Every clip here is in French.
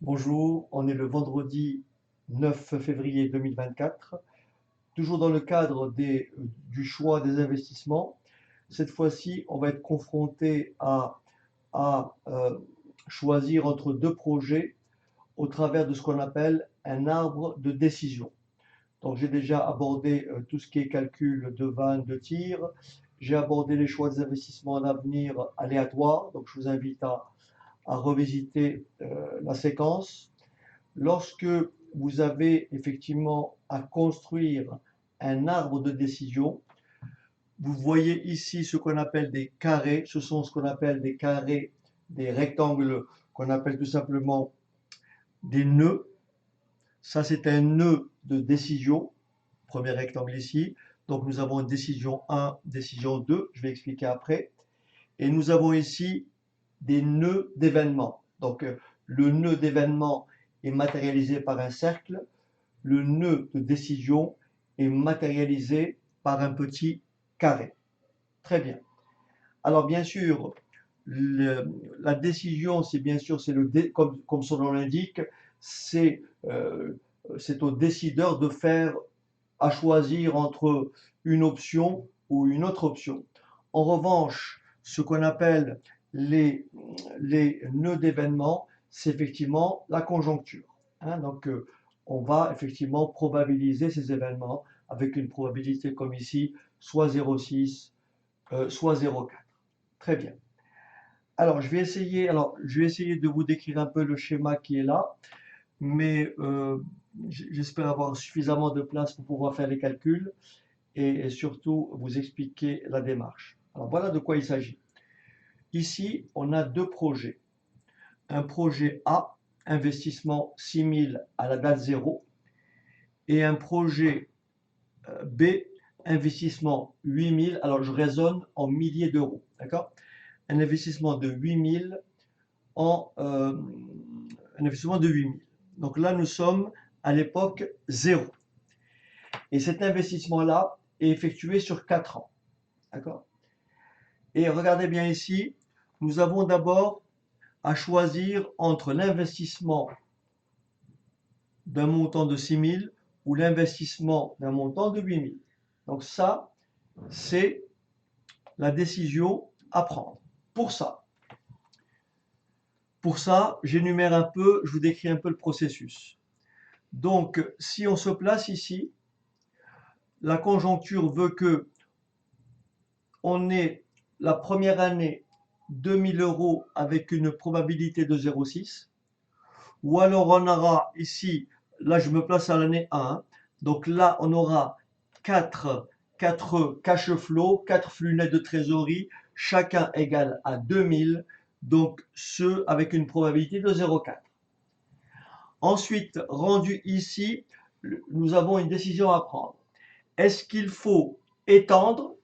Bonjour, on est le vendredi 9 février 2024, toujours dans le cadre du choix des investissements. Cette fois-ci, on va être confronté à choisir entre deux projets au travers de ce qu'on appelle un arbre de décision. Donc j'ai déjà abordé tout ce qui est calcul de vannes, de tir. J'ai abordé les choix des investissements en avenir aléatoires. Donc je vous invite à revisiter la séquence. Lorsque vous avez effectivement à construire un arbre de décision, vous voyez ici ce qu'on appelle des carrés. Ce sont ce qu'on appelle des carrés, des rectangles qu'on appelle tout simplement des nœuds. Ça, c'est un nœud de décision. Premier rectangle ici. Donc, nous avons décision 1, décision 2. Je vais expliquer après. Et nous avons ici des nœuds d'événements. Donc, le nœud d'événement est matérialisé par un cercle. Le nœud de décision est matérialisé par un petit carré. Très bien. Alors bien sûr, la décision, c'est bien sûr, comme son nom l'indique, c'est c'est au décideur de faire, à choisir entre une option ou une autre option. En revanche, ce qu'on appelle les, les nœuds d'événements, c'est effectivement la conjoncture. Hein. Donc, on va effectivement probabiliser ces événements avec une probabilité comme ici, soit 0,6, soit 0,4. Très bien. Je vais essayer de vous décrire un peu le schéma qui est là, mais j'espère avoir suffisamment de place pour pouvoir faire les calculs et surtout vous expliquer la démarche. Alors voilà de quoi il s'agit. Ici, on a deux projets. Un projet A, investissement 6 000 à la date 0, et un projet B, investissement 8 000. Alors je raisonne en milliers d'euros, d'accord? Un investissement de 8 000 en un investissement de 8 000. Donc là, nous sommes à l'époque 0. Et cet investissement-là est effectué sur 4 ans. D'accord? Et regardez bien ici, nous avons d'abord à choisir entre l'investissement d'un montant de 6 000 ou l'investissement d'un montant de 8 000. Donc ça, c'est la décision à prendre. Pour ça, j'énumère un peu, je vous décris un peu le processus. Donc, si on se place ici, la conjoncture veut que on ait la première année 2 000 € avec une probabilité de 0,6. Ou alors on aura ici, là je me place à l'année 1, donc là on aura 4 cash flow, 4 flux nets de trésorerie, chacun égal à 2 000, donc ce avec une probabilité de 0,4. Ensuite, rendu ici, nous avons une décision à prendre. Est-ce qu'il faut étendre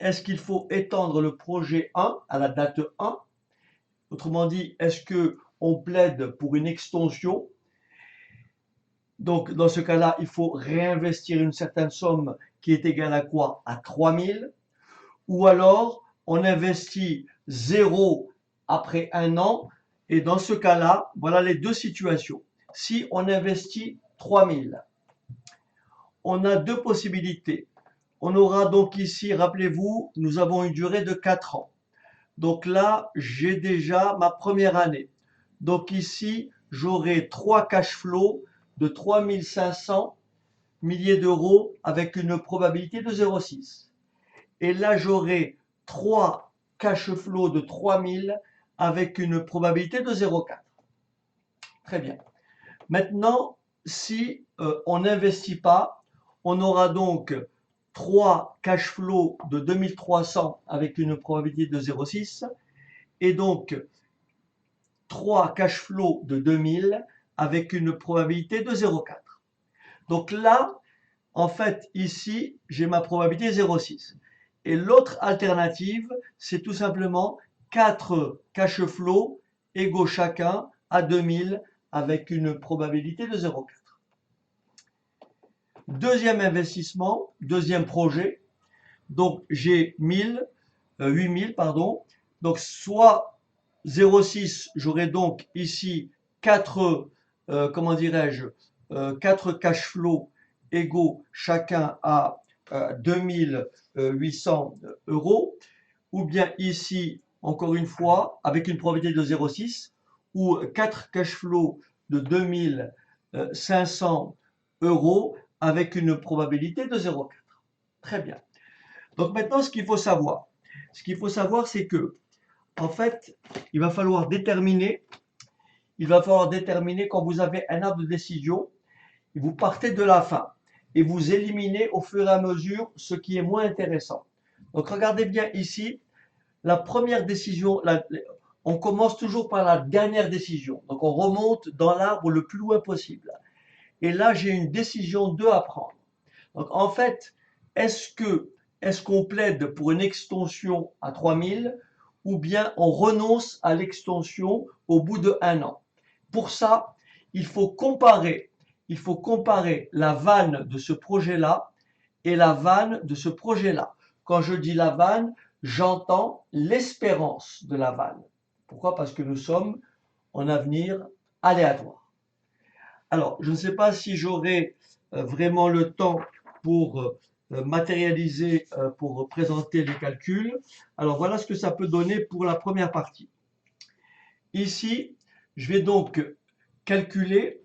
Est-ce qu'il faut étendre le projet 1 à la date 1? Autrement dit, est-ce que on plaide pour une extension? Donc, dans ce cas-là, il faut réinvestir une certaine somme qui est égale à quoi? À 3 000. Ou alors, on investit 0 après un an. Et dans ce cas-là, voilà les deux situations. Si on investit 3 000, on a deux possibilités. On aura donc ici, rappelez-vous, nous avons une durée de 4 ans. Donc là, j'ai déjà ma première année. Donc ici, j'aurai 3 cash flows de 3 500 milliers d'euros avec une probabilité de 0,6. Et là, j'aurai 3 cash flows de 3 000 avec une probabilité de 0,4. Très bien. Maintenant, si on n'investit pas, on aura donc 3 cash flows de 2300 avec une probabilité de 0,6 et donc 3 cash flows de 2000 avec une probabilité de 0,4. Donc là, en fait, ici, j'ai ma probabilité 0,6. Et l'autre alternative, c'est tout simplement 4 cash flows égaux chacun à 2000 avec une probabilité de 0,4. Deuxième investissement, deuxième projet. Donc j'ai 8000, pardon. Donc soit 0,6, j'aurai donc ici 4, comment dirais-je, 4 cash flows égaux chacun à 2800 euros, ou bien ici, encore une fois, avec une probabilité de 0,6, ou 4 cash flows de 2500 euros avec une probabilité de 0,4. Très bien. Donc maintenant, ce qu'il faut savoir, c'est que, en fait, il va falloir déterminer quand vous avez un arbre de décision, vous partez de la fin et vous éliminez au fur et à mesure ce qui est moins intéressant. Donc regardez bien ici, la première décision, on commence toujours par la dernière décision. Donc on remonte dans l'arbre le plus loin possible. Et là, j'ai une décision 2 à prendre. Donc en fait, est-ce qu'on plaide pour une extension à 3000 ou bien on renonce à l'extension au bout de 1 an? Pour ça, il faut comparer la vanne de ce projet-là et la vanne de ce projet-là. Quand je dis la vanne, j'entends l'espérance de la vanne. Pourquoi? Parce que nous sommes en avenir aléatoire. Alors, je ne sais pas si j'aurai vraiment le temps pour matérialiser, pour présenter les calculs. Alors, voilà ce que ça peut donner pour la première partie. Ici, je vais donc calculer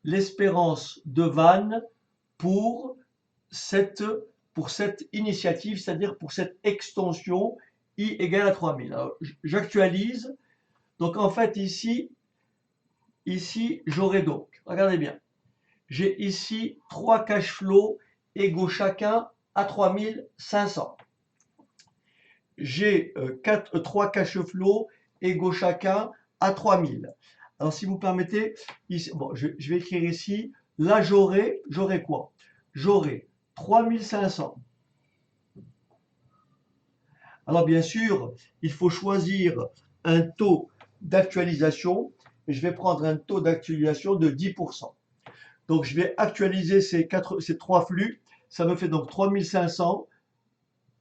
l'espérance de vanne pour cette initiative, c'est-à-dire pour cette extension i égale à 3000. Alors, j'actualise. Donc, en fait, ici j'aurai donc, regardez bien, j'ai ici 3 cash flows égaux chacun à 3500. J'ai 3 cash flows égaux chacun à 3000. Alors, si vous permettez, ici, bon, je vais écrire ici, là, j'aurai quoi? J'aurai 3500. Alors, bien sûr, il faut choisir un taux d'actualisation. Je vais prendre un taux d'actualisation de 10%. Donc, je vais actualiser ces 3 flux. Ça me fait donc 3500,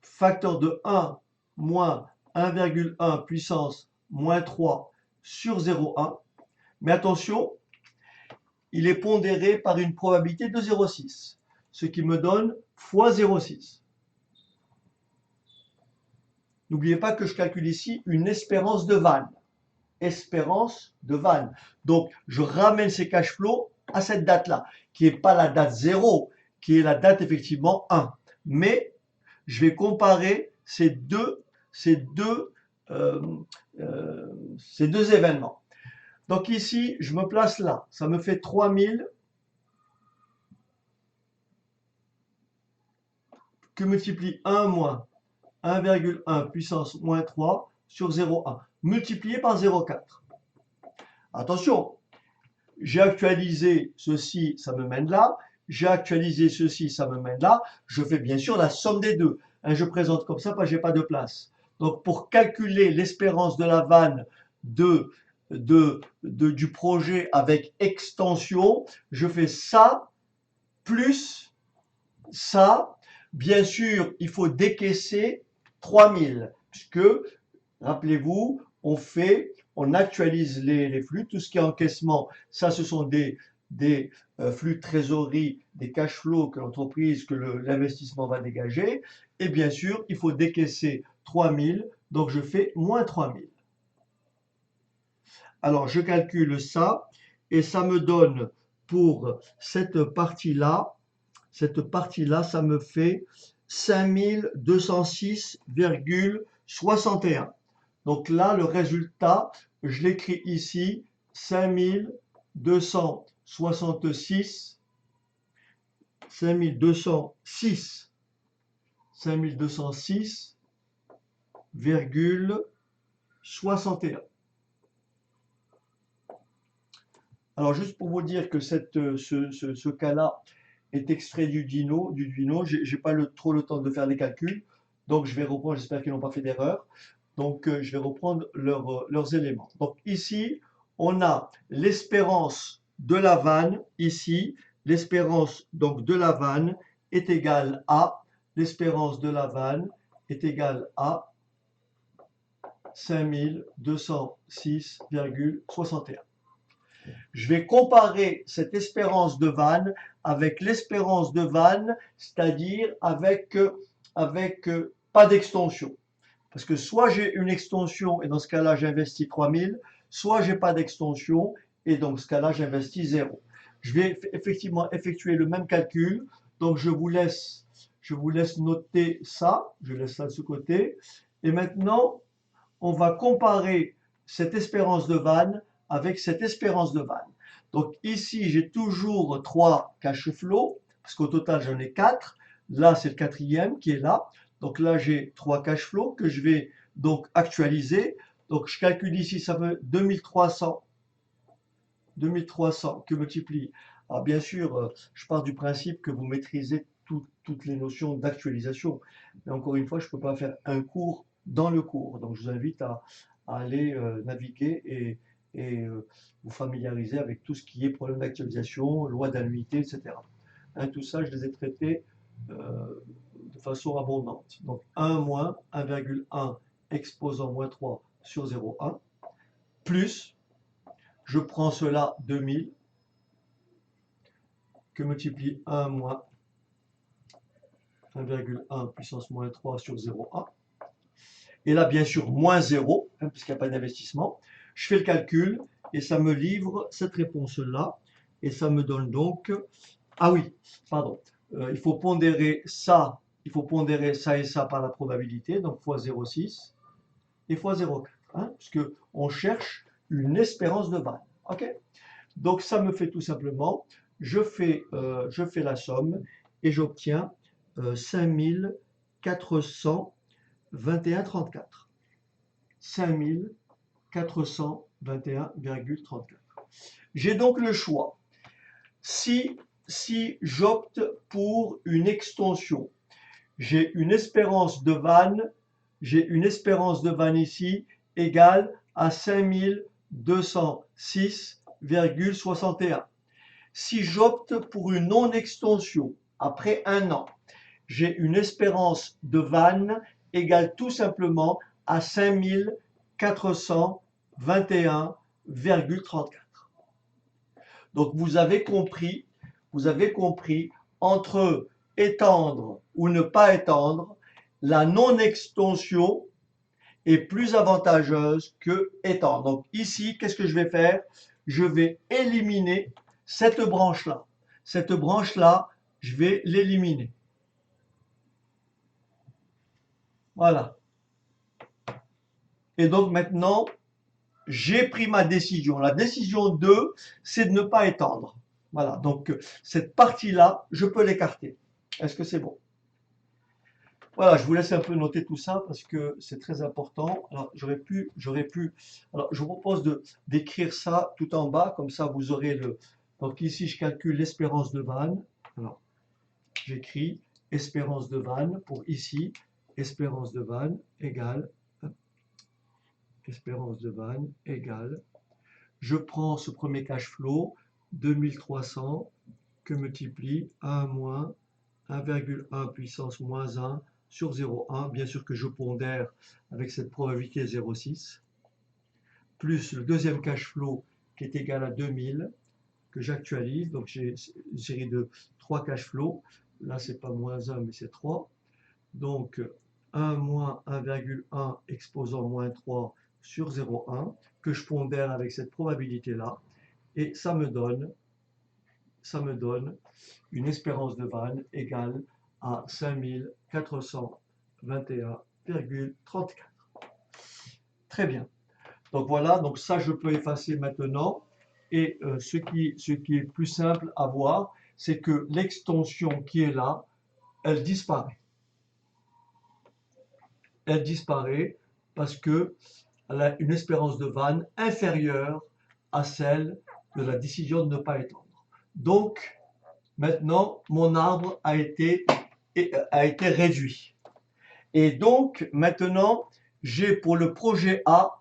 facteur de 1 moins 1,1 puissance moins 3 sur 0,1. Mais attention, il est pondéré par une probabilité de 0,6, ce qui me donne fois 0,6. N'oubliez pas que je calcule ici une espérance de vanne. Espérance de vanne. Donc, je ramène ces cash flows à cette date-là, qui n'est pas la date 0, qui est la date effectivement 1. Mais je vais comparer ces deux événements. Donc ici, je me place là. Ça me fait 3000 que multiplie 1 moins 1,1 puissance moins 3 sur 0,1, multiplié par 0,4. Attention, j'ai actualisé ceci, ça me mène là. J'ai actualisé ceci, ça me mène là. Je fais bien sûr la somme des deux. Je présente comme ça parce que je n'ai pas de place. Donc, pour calculer l'espérance de la vanne du projet avec extension, je fais ça plus ça. Bien sûr, il faut décaisser 3000, puisque, rappelez-vous, on actualise les flux, tout ce qui est encaissement, ça ce sont des flux de trésorerie, des cash flows que l'entreprise, que l'investissement va dégager, et bien sûr, il faut décaisser 3000, donc je fais moins 3000. Alors, je calcule ça, et ça me donne pour cette partie-là, ça me fait 5206,61. Donc là, le résultat, je l'écris ici, 5206,61. Alors, juste pour vous dire que ce cas-là est extrait du Duino, je n'ai pas trop le temps de faire les calculs, donc je vais reprendre, j'espère qu'ils n'ont pas fait d'erreur. Donc, je vais reprendre leurs éléments. Donc, ici, on a l'espérance de la vanne. Ici, l'espérance donc de la vanne est égale à, l'espérance de la vanne est égale à 5206,61. Je vais comparer cette espérance de vanne avec l'espérance de vanne, c'est-à-dire avec pas d'extension. Parce que soit j'ai une extension et dans ce cas-là j'investis 3000, soit j'ai pas d'extension et dans ce cas-là j'investis 0. Je vais effectivement effectuer le même calcul, donc je vous laisse noter ça, je laisse ça de ce côté. Et maintenant, on va comparer cette espérance de vanne avec cette espérance de vanne. Donc ici, j'ai toujours 3 cash flow, parce qu'au total, j'en ai 4. Là, c'est le quatrième qui est là. Donc là, j'ai 3 cash flow que je vais donc actualiser. Donc je calcule ici, ça fait 2300. 2300 que multiplie. Alors bien sûr, je pars du principe que vous maîtrisez toutes les notions d'actualisation. Mais encore une fois, je ne peux pas faire un cours dans le cours. Donc je vous invite à aller naviguer et vous familiariser avec tout ce qui est problème d'actualisation, loi d'annuité, etc. Hein, tout ça, je les ai traités de façon abondante. Donc 1 moins 1,1 exposant moins 3 sur 0,1 plus, je prends cela 2000 que multiplie 1 moins 1,1 puissance moins 3 sur 0,1. Et là, bien sûr, moins 0, hein, puisqu'il n'y a pas d'investissement. Je fais le calcul et ça me livre cette réponse-là. Et ça me donne donc... Ah oui, pardon. Il faut pondérer ça et ça par la probabilité, donc fois 0,6 et fois 0,4, hein, puisque on cherche une espérance de vanne. OK? Donc ça me fait tout simplement, je fais la somme et j'obtiens 5421,34. 5421,34. J'ai donc le choix. Si j'opte pour une extension, j'ai une espérance de vanne ici égale à 5206,61. Si j'opte pour une non-extension, après un an, j'ai une espérance de vanne égale tout simplement à 5421,34. Donc vous avez compris, entre étendre ou ne pas étendre, la non-extension est plus avantageuse que étendre. Donc ici, qu'est-ce que je vais faire? Je vais éliminer cette branche-là. Cette branche-là, je vais l'éliminer. Voilà. Et donc maintenant, j'ai pris ma décision. La décision 2, c'est de ne pas étendre. Voilà, donc cette partie-là, je peux l'écarter. Est-ce que c'est bon? Voilà, je vous laisse un peu noter tout ça parce que c'est très important. Alors, alors, je vous propose d'écrire ça tout en bas, comme ça vous aurez le. Donc ici, je calcule l'espérance de vanne. Alors, j'écris espérance de vanne pour ici, espérance de vanne égale, espérance de vanne égale. Je prends ce premier cash flow, 2300, que multiplie 1 moins 1,1 puissance moins 1 sur 0,1, bien sûr que je pondère avec cette probabilité 0,6, plus le deuxième cash flow qui est égal à 2000, que j'actualise, donc j'ai une série de 3 cash flows, là c'est pas moins 1 mais c'est 3, donc 1 moins 1,1 exposant moins 3 sur 0,1, que je pondère avec cette probabilité-là, et ça me donne une espérance de vanne égale à 5421,34. Très bien. Donc voilà, donc ça je peux effacer maintenant. Et ce qui est plus simple à voir, c'est que l'extension qui est là, elle disparaît. Elle disparaît parce qu'elle a une espérance de vanne inférieure à celle de la décision de ne pas étendre. Donc, maintenant, mon arbre a été réduit. Et donc, maintenant, j'ai pour le projet A,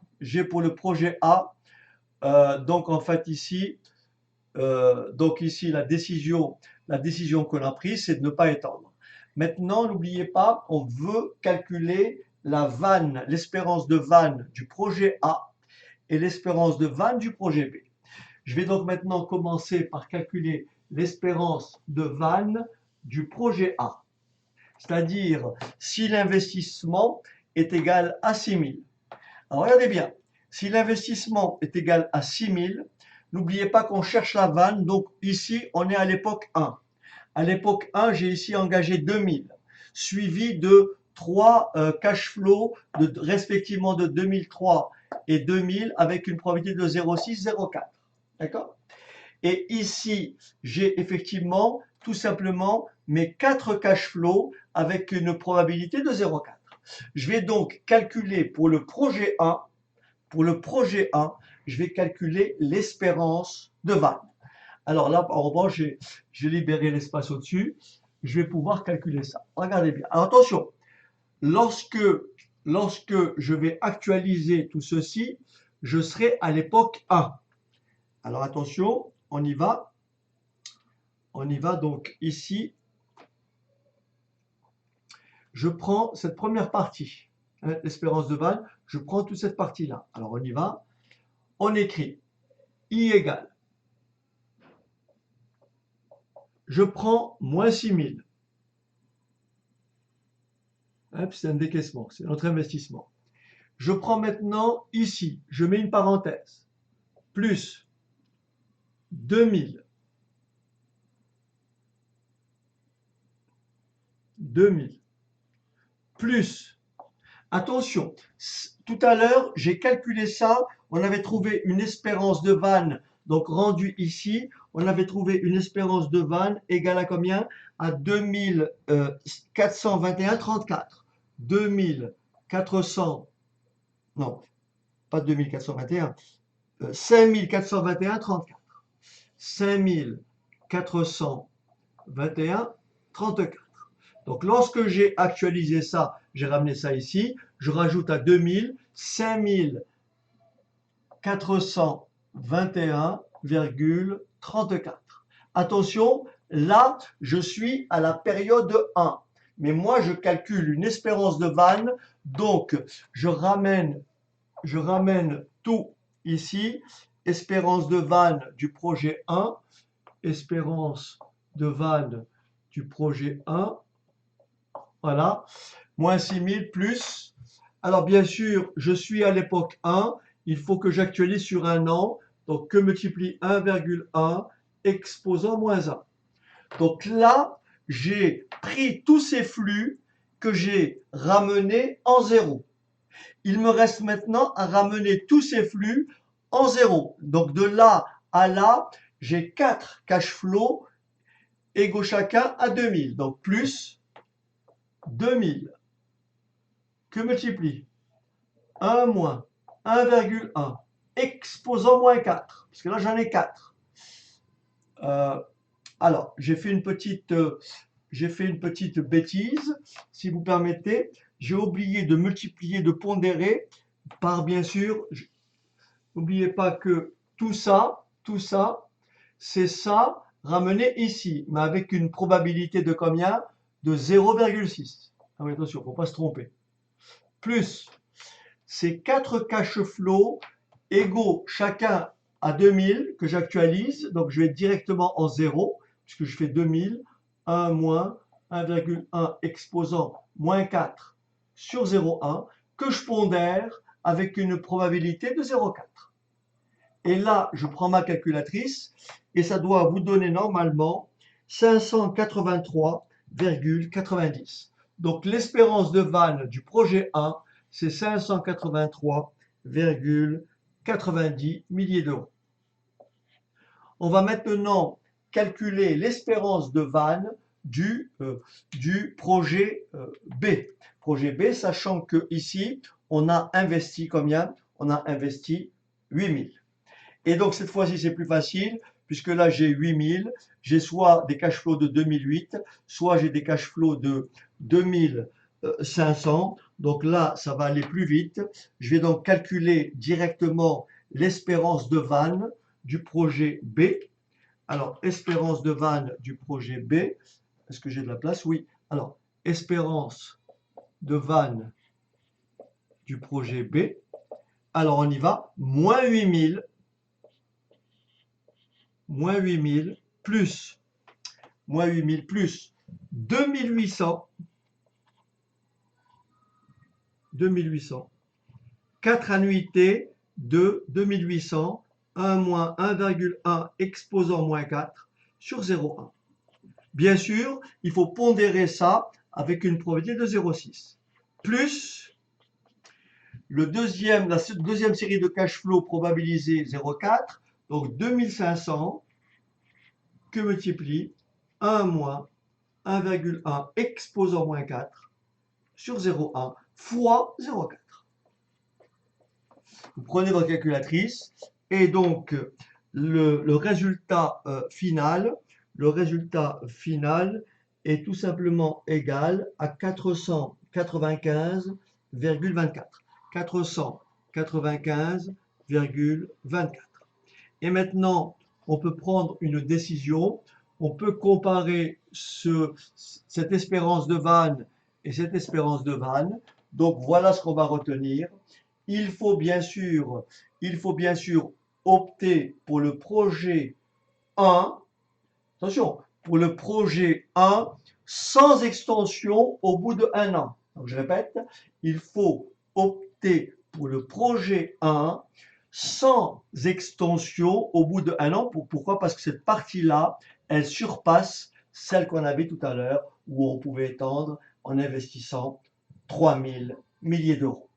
donc en fait ici, la décision qu'on a prise, c'est de ne pas étendre. Maintenant, n'oubliez pas, on veut calculer la vanne, l'espérance de vanne du projet A et l'espérance de vanne du projet B. Je vais donc maintenant commencer par calculer l'espérance de vanne du projet A. C'est-à-dire si l'investissement est égal à 6 000. Alors regardez bien, si l'investissement est égal à 6 000, n'oubliez pas qu'on cherche la vanne, donc ici on est à l'époque 1. À l'époque 1, j'ai ici engagé 2 000, suivi de 3 cash flows respectivement de 2003 et 2000 avec une probabilité de 0,6, 0,4. D'accord? Et ici, j'ai effectivement tout simplement mes 4 cash flows avec une probabilité de 0,4. Je vais donc calculer pour le projet 1, je vais calculer l'espérance de vanne. Alors là, en revanche, j'ai libéré l'espace au-dessus. Je vais pouvoir calculer ça. Regardez bien. Alors attention, lorsque je vais actualiser tout ceci, je serai à l'époque 1. Alors attention, on y va. On y va donc ici. Je prends cette première partie, hein, l'espérance de vanne, je prends toute cette partie-là. Alors on y va. On écrit I égale. Je prends moins 6 000. C'est un décaissement, c'est notre investissement. Je prends maintenant ici, je mets une parenthèse, plus 2000. 2000. Plus, attention, tout à l'heure, j'ai calculé ça, on avait trouvé une espérance de vanne, donc rendue ici, on avait trouvé une espérance de vanne égale à combien? À 2421,34. 2400, non, pas 2421, 5421,34. 5421,34. Donc lorsque j'ai actualisé ça, j'ai ramené ça ici, je rajoute à 2000 5421,34. Attention, là, je suis à la période 1. Mais moi, je calcule une espérance de vanne, donc je ramène tout ici. Espérance de vanne du projet 1, espérance de vanne du projet 1, voilà, moins 6 000 plus. Alors bien sûr, je suis à l'époque 1, il faut que j'actualise sur un an, donc que multiplie 1,1 exposant moins 1. Donc là, j'ai pris tous ces flux que j'ai ramenés en zéro. Il me reste maintenant à ramener tous ces flux en zéro. Donc de là à là, j'ai 4 cash flows égaux chacun à 2000. Donc plus 2000 que multiplie 1 moins 1,1 exposant moins 4. Parce que là, j'en ai 4. Alors, j'ai fait une petite bêtise, si vous permettez. J'ai oublié de multiplier, de pondérer par, bien sûr, n'oubliez pas que tout ça, c'est ça ramené ici, mais avec une probabilité de combien? De 0,6. Ah oui, attention, il ne faut pas se tromper. Plus ces 4 cash flows égaux chacun à 2000 que j'actualise, donc je vais directement en 0, puisque je fais 2000, 1 moins 1,1 exposant moins 4 sur 0,1, que je pondère avec une probabilité de 0,4. Et là, je prends ma calculatrice et ça doit vous donner normalement 583,90. Donc l'espérance de vanne du projet 1, c'est 583,90 milliers d'euros. On va maintenant calculer l'espérance de vanne du projet B. Projet B, sachant que ici, on a investi combien? On a investi 8000. Et donc cette fois-ci, c'est plus facile, puisque là, j'ai 8000. J'ai soit des cash flows de 2008, soit j'ai des cash flows de 2500. Donc là, ça va aller plus vite. Je vais donc calculer directement l'espérance de vanne du projet B. Alors, espérance de vanne du projet B. Est-ce que j'ai de la place? Oui. Alors, espérance de vanne du projet B. Alors, on y va. Moins 8000. moins 8000 plus moins 8000 plus 2800, 2800, 4 annuités de 2800, 1 moins 1,1 exposant moins 4 sur 0,1. Bien sûr, il faut pondérer ça avec une probabilité de 0,6. Plus la deuxième série de cash flow probabilisée 0,4, donc 2500 que multiplie 1 moins 1,1 exposant moins 4 sur 0,1 fois 0,4. Vous prenez votre calculatrice et donc le résultat final, est tout simplement égal à 495,24. 495,24. Et maintenant, on peut prendre une décision. On peut comparer cette espérance de Vannes et cette espérance de Vannes. Donc voilà ce qu'on va retenir. Il faut bien sûr opter pour le projet 1. Attention, pour le projet 1 sans extension au bout de 1 an. Donc je répète, il faut opter pour le projet 1 sans extension au bout de 1 an. Pourquoi? Parce que cette partie-là, elle surpasse celle qu'on avait tout à l'heure où on pouvait étendre en investissant 3000 milliers d'euros.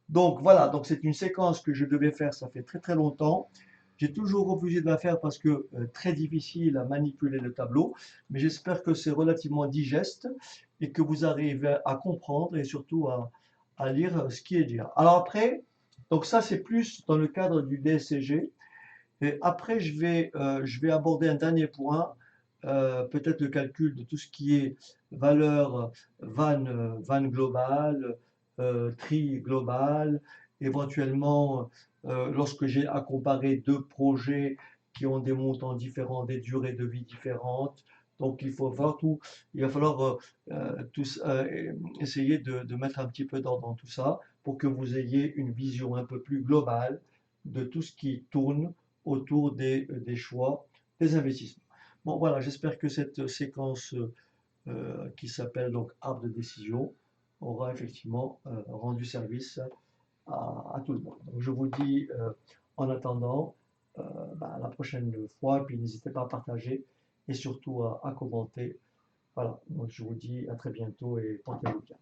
Donc voilà, donc c'est une séquence que je devais faire, ça fait très très longtemps. J'ai toujours refusé de la faire parce que très difficile à manipuler le tableau, mais j'espère que c'est relativement digeste et que vous arrivez à comprendre et surtout à lire ce qui est dit. Alors après, donc ça c'est plus dans le cadre du DSCG. Et après, je vais aborder un dernier point, peut-être le calcul de tout ce qui est valeur van globale, tri global, éventuellement, lorsque j'ai à comparer deux projets qui ont des montants différents, des durées de vie différentes. Donc il va falloir essayer de mettre un petit peu d'ordre dans tout ça pour que vous ayez une vision un peu plus globale de tout ce qui tourne autour des choix, des investissements. Bon, voilà, j'espère que cette séquence qui s'appelle donc arbre de décision aura effectivement rendu service à tout le monde. Donc, je vous dis en attendant à la prochaine fois, et puis n'hésitez pas à partager et surtout à commenter. Voilà, donc je vous dis à très bientôt et portez-vous bien.